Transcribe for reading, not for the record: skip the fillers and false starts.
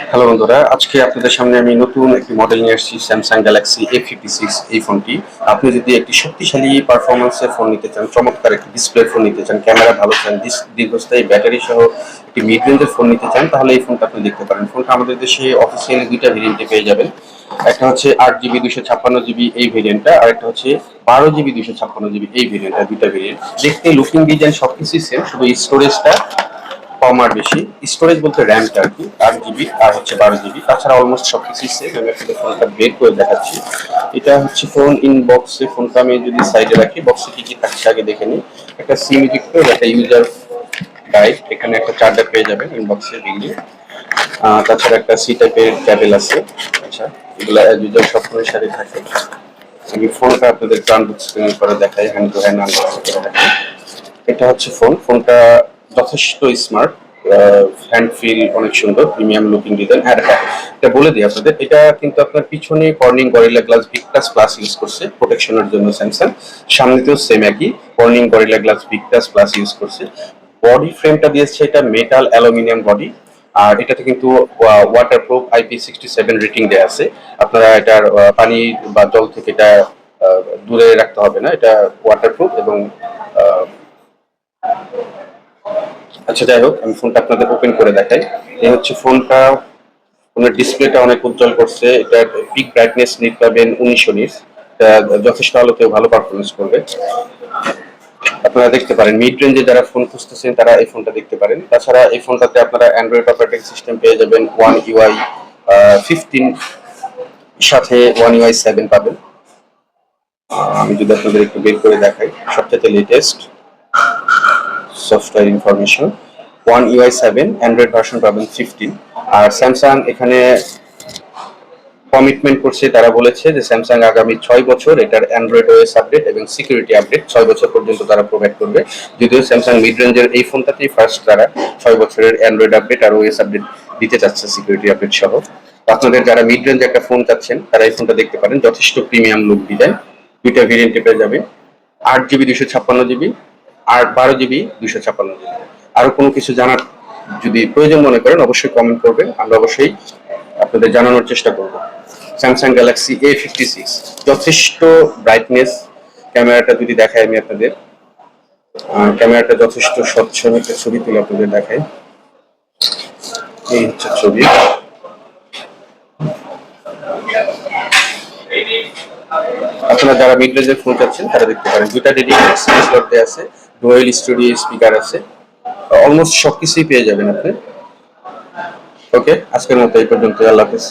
Hello বন্ধুরা, আজকে আপনাদের সামনে আমি নতুন একটি মডেল নিয়ে আসছি, স্যামসাং গ্যালাক্সি A56। এই ফোনটি আপনি যদি একটি শক্তিশালী পারফরমেন্সের ফোন নিতে চান, চমৎকার একটি ডিসপ্লে ফোন নিতে চান, ক্যামেরা ভালো চান, দীর্ঘস্থায়ী ব্যাটারি সহ একটি মিড রেঞ্জের ফোন নিতে চান, তাহলে এই ফোনটা আপনি দেখতে পারেন। ফোনটা আমাদের দেশে অফিসিয়ালি দুইটা ভেরিয়েন্টে পেয়ে যাবেন। একটা হচ্ছে 8GB 256GB এই ভেরিয়েন্টটা, আর একটা হচ্ছে 12GB 256GB এই ভেরিয়েন্টটা। দুইটা ভেরিয়েন্ট দেখতে, লুকিং, ডিজাইন সবকিছুই সেম, শুধু স্টোরেজটা কম আর বেশি। স্টোরেজ বলতে র্যামটা আর কি, 8GB আর হচ্ছে 12GB, তাছাড়া অলমোস্ট সবকিছুই সেম। আমি আপনাদের ফোনটা বের করে দেখাচ্ছি। এটা হচ্ছে ফোন ইন বক্সে। ফোনটা আমি যদি সাইডে রাখি, বক্সে কি কি থাকছে আগে দেখে নিই। একটা সিম ইজেক্টর, একটা ইউজার গাইড, এখানে একটা চার্জার পেয়ে যাবেন ইনবক্সের লিঙ্কে। তাছাড়া একটা সি টাইপের ক্যাবেল আছে। আচ্ছা, এগুলা ইউজার সব ফোনের সাথে থাকে। আমি ফোনটা আপনাদের আনবক্সিং করে দেখাই, হ্যান্ড টু হ্যান্ড আনবক্সিং করে দেখাই। এটা হচ্ছে ফোনটা যথেষ্ট স্মার্ট, হ্যান্ড ফিল অনেক সুন্দর, প্রিমিয়াম লুকিং ডিজাইন। আর হ্যাঁ, এটা বলে দিই আপনাদের, এটা কিন্তু আপনার পিছনে Corning gorilla glass Victus plus use করছে প্রোটেকশনের জন্য স্যামসাং। সামনেতেও সেম একই Corning gorilla glass Victus plus use করছে। বডি ফ্রেমটা দিয়েছে এটা মেটাল অ্যালুমিনিয়াম বডি। আর এটাতে কিন্তু ওয়াটারপ্রুফ IP67 রেটিং দেওয়া আছে। আপনারা এটার পানি বা জল থেকে এটা দূরে রাখতে হবে না, এটা ওয়াটারপ্রুফ। এবং আচ্ছা, যাই হোক, আমি ফোনটা আপনাদের ওপেন করে দেখাই। এই হচ্ছে ফোনটা। ফোনের ডিসপ্লেটা অনেক উজ্জ্বল করছে। এটা পিক ব্রাইটনেস নিট পাবেন 1919। এটা যথেষ্ট আলোতেও ভালো পারফরমেন্স করবে। আপনারা দেখতে পারেন, মিড রেঞ্জে যারা ফোন খুঁজতেছেন তারা এই ফোনটা দেখতে পারেন। তাছাড়া এই ফোনটাতে আপনারা অ্যান্ড্রয়েড অপারেটিং সিস্টেম পেয়ে যাবেন One UI 15, সাথে One UI 7 পাবেন। আমি যদি আপনাদের একটু বের করে দেখাই, সবচেয়ে latest software information One UI 7, Android version পাবেন 15। আর স্যামসাং এখানে কমিটমেন্ট করছে, তারা বলেছে যে স্যামসাং আগামী 6 বছর এটার অ্যান্ড্রয়েড ওএস আপডেট এবং সিকিউরিটি আপডেট 6 বছর পর্যন্ত তারা প্রোভাইড করবে। যদিও স্যামসাং মিড রেঞ্জের এই ফোনটাতেই ফার্স্ট তারা 6 বছরের অ্যান্ড্রয়েড আপডেট আর ওএস আপডেট দিতে চাচ্ছে, সিকিউরিটি আপডেট সহ। আপনাদের যারা মিড রেঞ্জে একটা ফোন চাচ্ছেন তারা এই ফোনটা দেখতে পারেন, যথেষ্ট প্রিমিয়াম লুক ডিজাইন। দুইটা ভেরিয়েন্টে পেয়ে যাবে, 8GB 256GB আর 12GB 256GB। আরো কোনো কিছু জানার যদি প্রয়োজন মনে করেন অবশ্যই কমেন্ট করবেন, আমরা অবশ্যই আপনাদের জানানোর চেষ্টা করব। স্যামসাং গ্যালাক্সি A56 যথেষ্ট ব্রাইটনেস। ক্যামেরাটা যদি দেখাই আমি আপনাদের, ক্যামেরাটা যথেষ্ট স্বচ্ছ। একটা ছবি তুলে আপনাদের দেখাই, এই হচ্ছে ছবি। আপনারা যারা মিড রেঞ্জের ফোন চাচ্ছেন তারা দেখতে পারেন। দুইটা ডেডিকেটেড সিম স্লট দেওয়া আছে, ডুয়াল স্টুডিও স্পিকার আছে, অলমোস্ট সবকিছুই পেয়ে যাবেন আপনি। ওকে, আজকের মতো এই পর্যন্ত। আল্লাহ হাফেজ।